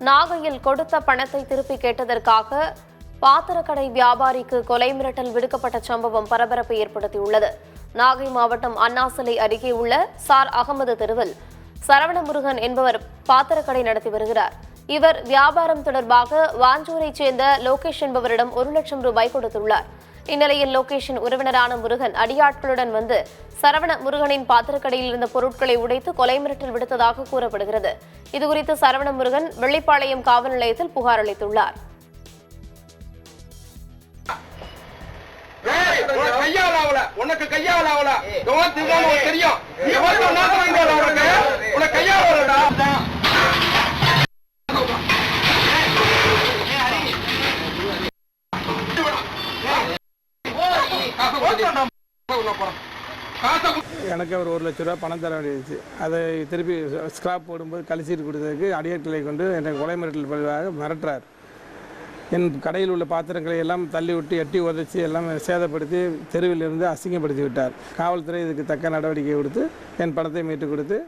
நாகையில் கொடுத்த பணத்தை திருப்பி கேட்டதற்காக பாத்திரக்கடை வியாபாரிக்கு கொலை மிரட்டல் விடுக்கப்பட்ட சம்பவம் பரபரப்பை ஏற்படுத்தியுள்ளது. நாகை மாவட்டம் அண்ணாசிலை அருகே உள்ள சார் அகமது தெருவில் சரவணமுருகன் என்பவர் பாத்திரக்கடை நடத்தி வருகிறார். இவர் வியாபாரம் தொடர்பாக வாஞ்சூரைச் சேர்ந்த லோகேஷ் என்பவரிடம் 1 லட்சம் ரூபாய் கொடுத்துள்ளார். இந்நிலையில் லோகேஷின் உறவினரான முருகன் அடியாட்களுடன் வந்து சரவண முருகனின் பாத்திரக்கடையில் இருந்த பொருட்களை உடைத்து கொலை மிரட்டல் விடுத்ததாக கூறப்படுகிறது. இதுகுறித்து சரவண முருகன் வெள்ளிப்பாளையம் காவல் நிலையத்தில் புகார் அளித்துள்ளார். எனக்கு அவர் 1 லட்ச ரூபா பணம் தர வேண்டியது. அதை திருப்பி ஸ்கிராப் போடும்போது கழிச்சிட்டு கொடுத்ததுக்கு அடியாட்களை கொண்டு என்னை கொலை மிரட்டல் பதிவாக மிரட்டுறார். என் கடையில் உள்ள பாத்திரங்களை எல்லாம் தள்ளி விட்டு எட்டி உதச்சி எல்லாம் சேதப்படுத்தி தெருவில் இருந்து அசிங்கப்படுத்தி விட்டார். காவல்துறை இதுக்கு தக்க நடவடிக்கை கொடுத்து என் பணத்தை மீட்டு கொடுத்து